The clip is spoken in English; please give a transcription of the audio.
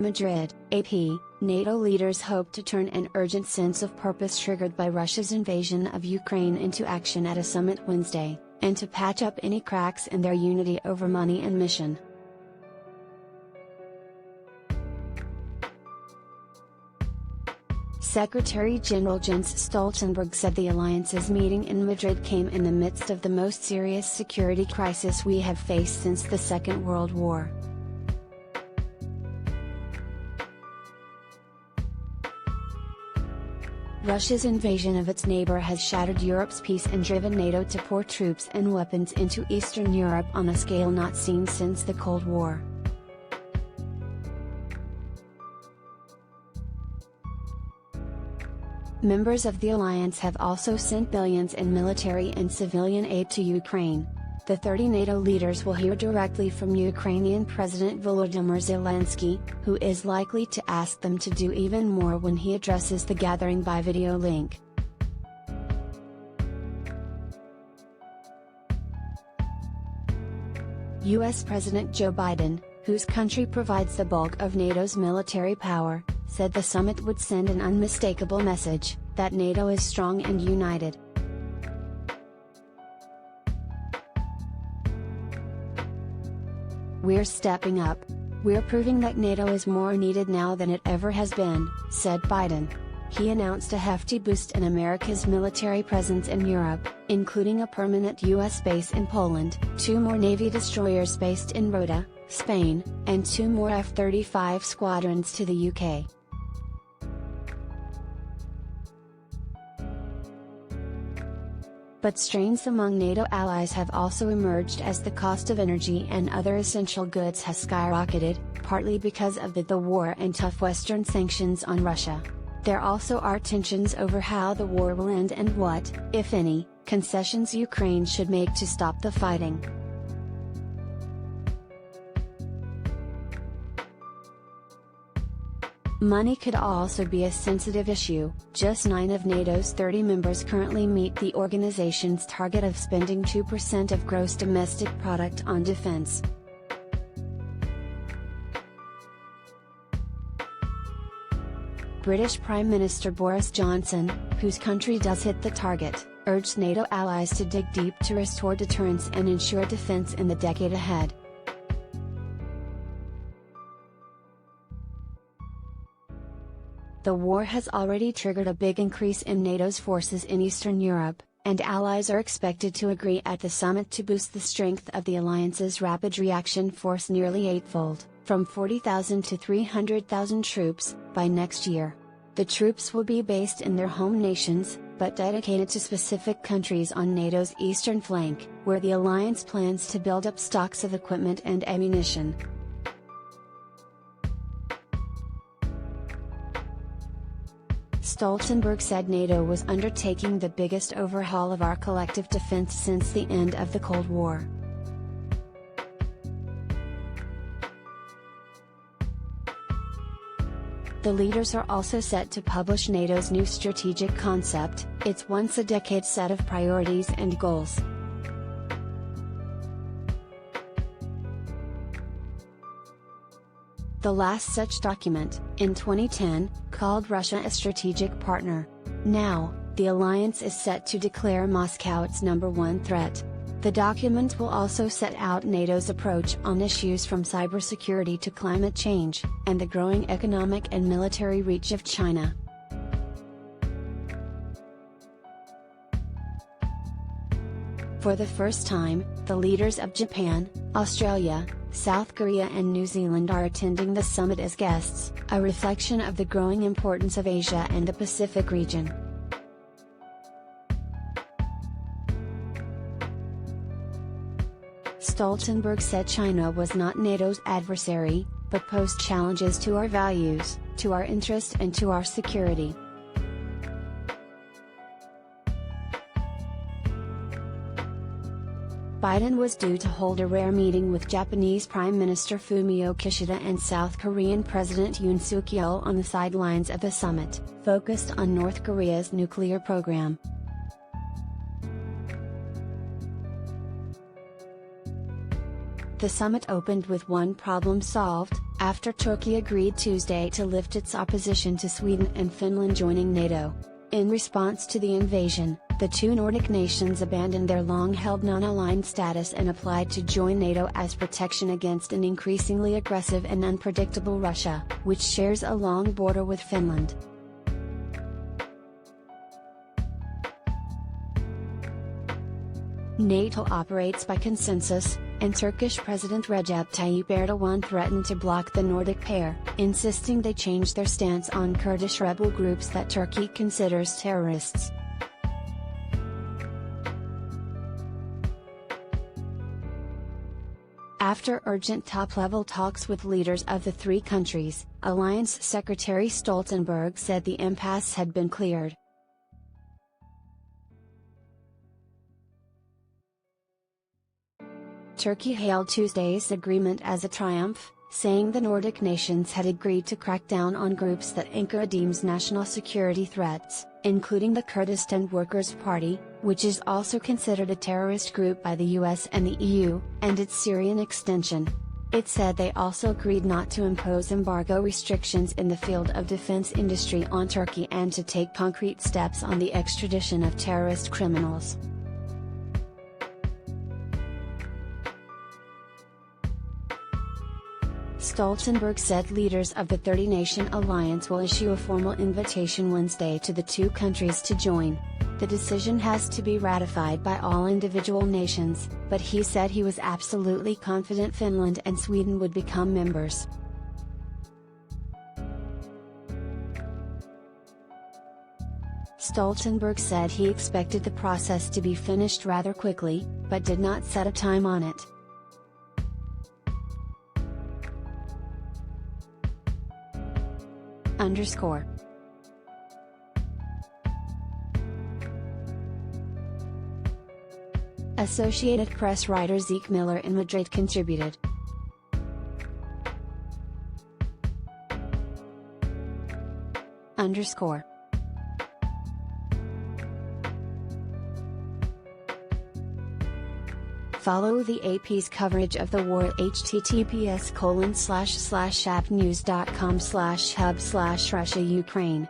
Madrid, AP, NATO leaders hope to turn an urgent sense of purpose triggered by Russia's invasion of Ukraine into action at a summit Wednesday, and to patch up any cracks in their unity over money and mission. Secretary-General Jens Stoltenberg said the alliance's meeting in Madrid came in the midst of the most serious security crisis we have faced since the Second World War. Russia's invasion of its neighbor has shattered Europe's peace and driven NATO to pour troops and weapons into Eastern Europe on a scale not seen since the Cold War. Members of the alliance have also sent billions in military and civilian aid to Ukraine. The 30 NATO leaders will hear directly from Ukrainian President Volodymyr Zelensky, who is likely to ask them to do even more when he addresses the gathering by video link. U.S. President Joe Biden, whose country provides the bulk of NATO's military power, said the summit would send an unmistakable message that NATO is strong and united. "We're stepping up. We're proving that NATO is more needed now than it ever has been," said Biden. He announced a hefty boost in America's military presence in Europe, including a permanent U.S. base in Poland, 2 more Navy destroyers based in Rota, Spain, and 2 more F-35 squadrons to the UK. But strains among NATO allies have also emerged as the cost of energy and other essential goods has skyrocketed, partly because of the war and tough Western sanctions on Russia. There also are tensions over how the war will end and what, if any, concessions Ukraine should make to stop the fighting. Money could also be a sensitive issue. Just 9 of NATO's 30 members currently meet the organization's target of spending 2% of gross domestic product on defense. British Prime Minister Boris Johnson, whose country does hit the target, urged NATO allies to dig deep to restore deterrence and ensure defense in the decade ahead. The war has already triggered a big increase in NATO's forces in Eastern Europe, and allies are expected to agree at the summit to boost the strength of the alliance's rapid reaction force nearly eightfold, from 40,000 to 300,000 troops, by next year. The troops will be based in their home nations, but dedicated to specific countries on NATO's eastern flank, where the alliance plans to build up stocks of equipment and ammunition. Stoltenberg said NATO was undertaking the biggest overhaul of our collective defense since the end of the Cold War. The leaders are also set to publish NATO's new strategic concept, its once-a-decade set of priorities and goals. The last such document, in 2010, called Russia a strategic partner. Now, the alliance is set to declare Moscow its #1 threat. The document will also set out NATO's approach on issues from cybersecurity to climate change, and the growing economic and military reach of China. For the first time, the leaders of Japan, Australia, South Korea and New Zealand are attending the summit as guests, a reflection of the growing importance of Asia and the Pacific region. Stoltenberg said China was not NATO's adversary, but posed challenges to our values, to our interests and to our security. Biden was due to hold a rare meeting with Japanese Prime Minister Fumio Kishida and South Korean President Yoon Suk-yeol on the sidelines of the summit, focused on North Korea's nuclear program. The summit opened with one problem solved, after Turkey agreed Tuesday to lift its opposition to Sweden and Finland joining NATO. In response to the invasion, the two Nordic nations abandoned their long-held non-aligned status and applied to join NATO as protection against an increasingly aggressive and unpredictable Russia, which shares a long border with Finland. NATO operates by consensus, and Turkish President Recep Tayyip Erdogan threatened to block the Nordic pair, insisting they change their stance on Kurdish rebel groups that Turkey considers terrorists. After urgent top-level talks with leaders of the three countries, Alliance Secretary Stoltenberg said the impasse had been cleared. Turkey hailed Tuesday's agreement as a triumph, saying the Nordic nations had agreed to crack down on groups that Ankara deems national security threats, including the Kurdistan Workers' Party, which is also considered a terrorist group by the US and the EU, and its Syrian extension. It said they also agreed not to impose embargo restrictions in the field of defense industry on Turkey and to take concrete steps on the extradition of terrorist criminals. Stoltenberg said leaders of the 30-nation alliance will issue a formal invitation Wednesday to the two countries to join. The decision has to be ratified by all individual nations, but he said he was absolutely confident Finland and Sweden would become members. Stoltenberg said he expected the process to be finished rather quickly, but did not set a time on it. Associated Press writer Zeke Miller in Madrid contributed. Follow the AP's coverage of the war at https://appnews.com/hub/Russia Ukraine.